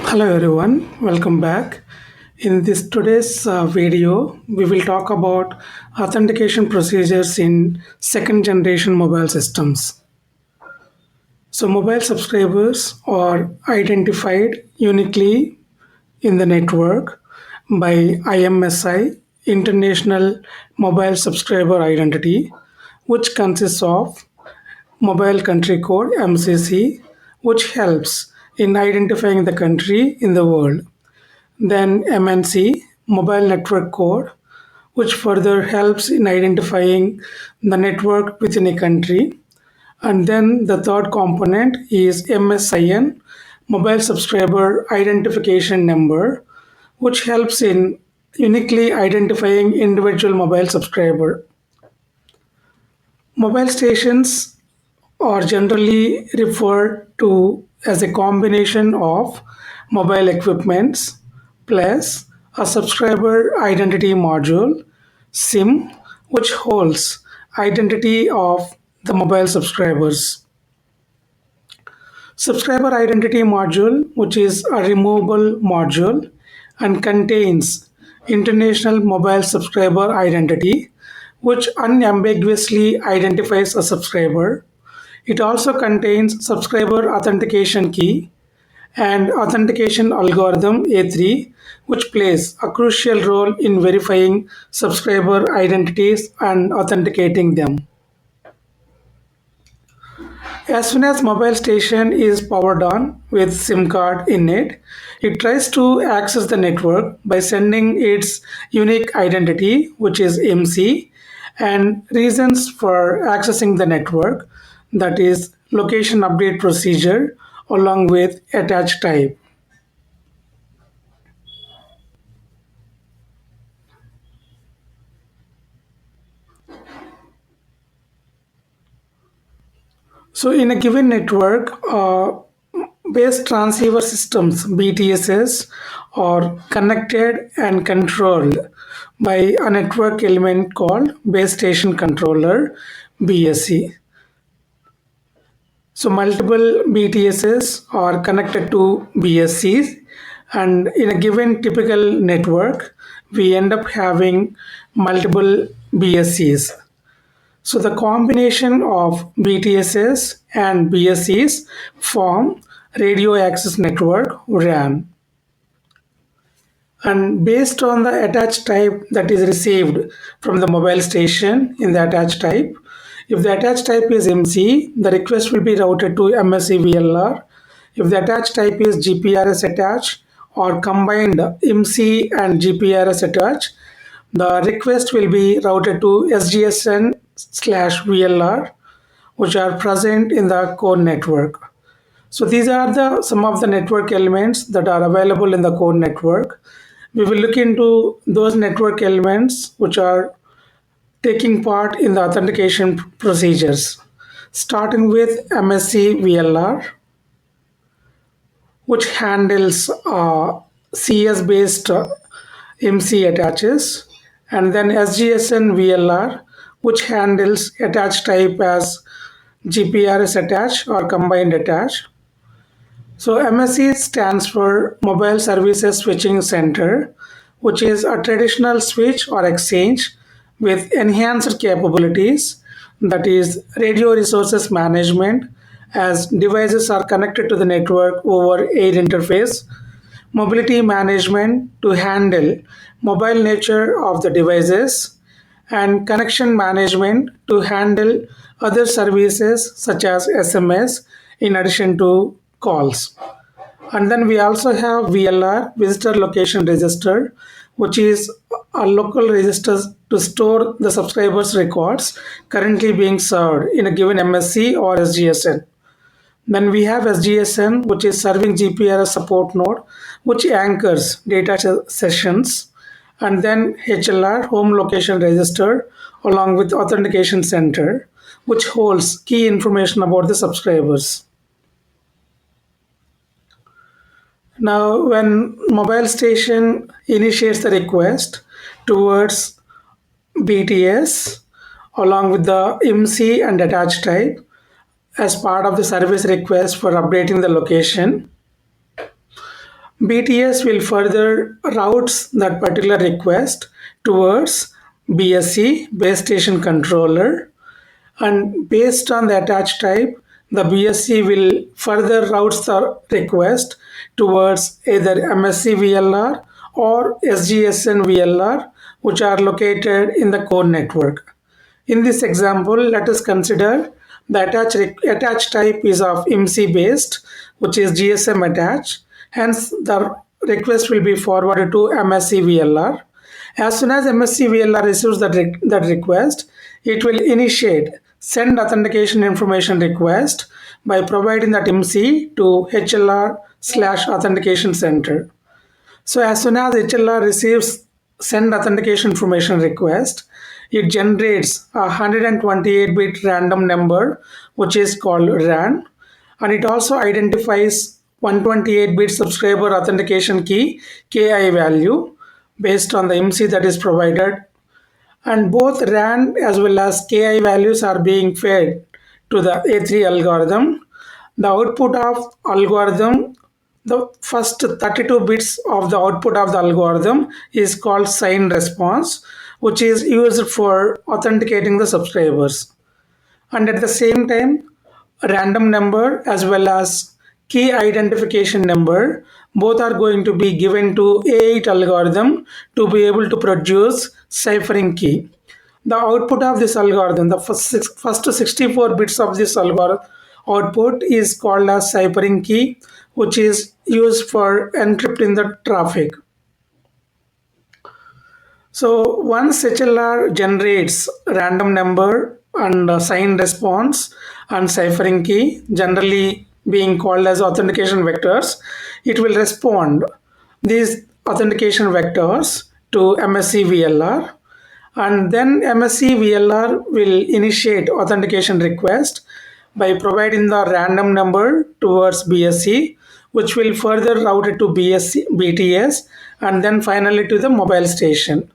Hello everyone, welcome back. In this today's video, we will talk about authentication procedures in second generation mobile systems. So mobile subscribers are identified uniquely in the network by IMSI, International Mobile Subscriber Identity, which consists of Mobile Country Code MCC, which helps in identifying the country in the world. Then MNC, Mobile Network Code, which further helps in identifying the network within a country. And then the third component is MSIN, Mobile Subscriber Identification Number, which helps in uniquely identifying individual mobile subscriber. Mobile stations are generally referred to as a combination of mobile equipments plus a subscriber identity module SIM, which holds identity of the mobile subscribers. Subscriber identity module, which is a removable module and contains international mobile subscriber identity, which unambiguously identifies a subscriber. It also contains subscriber authentication key and authentication algorithm A3, which plays a crucial role in verifying subscriber identities and authenticating them. As soon as mobile station is powered on with SIM card in it, it tries to access the network by sending its unique identity, which is MC, and reasons for accessing the network, that is location update procedure, along with attached type. So in a given network, base transceiver systems (BTSs) are connected and controlled by a network element called base station controller (BSC). So multiple BTSs are connected to BSCs, and in a given typical network, we end up having multiple BSCs. So the combination of BTSs and BSCs form radio access network RAN. And based on the attached type that is received from the mobile station in the attached type, if the attached type is MC, the request will be routed to MSC VLR. If the attached type is GPRS attached or combined IMSI and GPRS attached, the request will be routed to SGSN/VLR, which are present in the core network. So these are some of the network elements that are available in the core network. We will look into those network elements which are taking part in the authentication procedures, starting with MSC VLR, which handles CS based MC attaches, and then SGSN VLR, which handles attached type as GPRS attach or combined attach. So MSC stands for Mobile Services Switching Center, which is a traditional switch or exchange with enhanced capabilities, that is radio resources management, as devices are connected to the network over air interface, mobility management to handle mobile nature of the devices, and connection management to handle other services such as SMS in addition to calls. And then we also have VLR, Visitor Location Register, which is a local register to store the subscribers' records currently being served in a given MSC or SGSN. Then we have SGSN, which is serving GPRS support node, which anchors data sessions. And then HLR, Home Location Register, along with Authentication Center, which holds key information about the subscribers. Now, when mobile station initiates the request towards BTS along with the IMSI and attached type as part of the service request for updating the location, BTS will further routes that particular request towards BSC, base station controller, and based on the attached type, the BSC will further routes the request towards either MSC VLR or SGSN VLR, which are located in the core network. In this example, let us consider the attached type is of IMSI based, which is GSM attached. Hence, the request will be forwarded to MSC VLR. As soon as MSC VLR receives that request, it will initiate send authentication information request by providing that IMSI to HLR/authentication center. So as soon as HLR receives send authentication information request, it generates a 128-bit random number, which is called RAN, and it also identifies 128-bit subscriber authentication key KI value based on the IMSI that is provided, and both RAN as well as KI values are being fed to the A3 algorithm. The output of algorithm, the first 32 bits of the output of the algorithm is called sign response, which is used for authenticating the subscribers. And at the same time, a random number as well as key identification number, both are going to be given to A8 algorithm to be able to produce ciphering key. The output of this algorithm, the first 64 bits of this algorithm output is called as ciphering key, which is used for encrypting the traffic. So once HLR generates random number and sign response and ciphering key, generally being called as authentication vectors, it will respond these authentication vectors to MSC VLR, and then MSC VLR will initiate authentication request by providing the random number towards BSC, which will further route it to BTS, and then finally to the mobile station.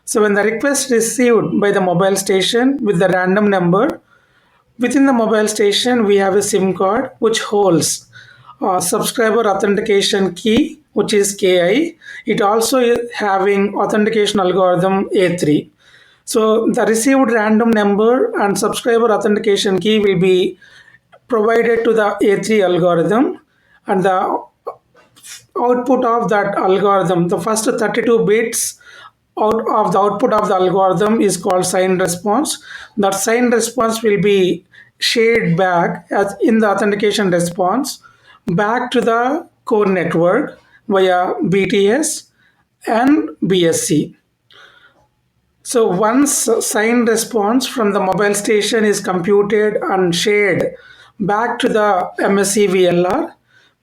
So when the request received by the mobile station with the random number, within the mobile station we have a SIM card which holds subscriber authentication key, which is KI. It also is having authentication algorithm A3. So the received random number and subscriber authentication key will be provided to the A3 algorithm, and the output of that algorithm, the first 32 bits out of the output of the algorithm is called sign response. That sign response will be shared back as in the authentication response back to the core network via BTS and BSC. So once sign response from the mobile station is computed and shared back to the MSC VLR,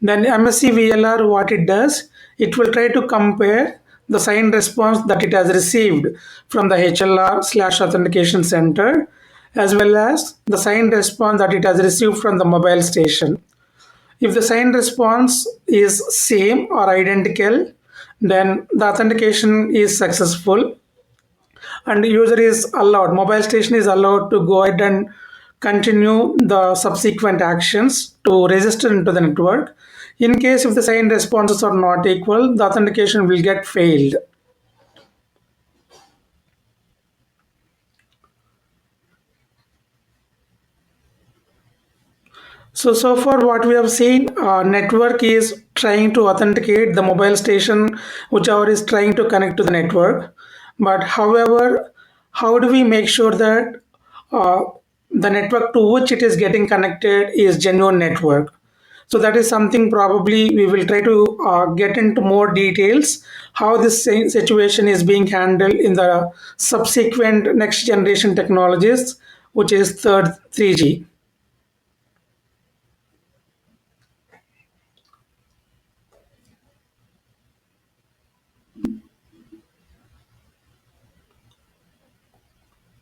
then MSC VLR, what it does, it will try to compare the sign response that it has received from the HLR/authentication center as well as the sign response that it has received from the mobile station. If the sign response is same or identical, then the authentication is successful and user is allowed, mobile station is allowed to go ahead and continue the subsequent actions to register into the network. In case if the signed responses are not equal, the authentication will get failed. So far what we have seen, network is trying to authenticate the mobile station, whichever is trying to connect to the network. But however, how do we make sure that uh, the network to which it is getting connected is genuine network? So that is something probably we will try to get into more details how this situation is being handled in the subsequent next generation technologies, which is third 3G.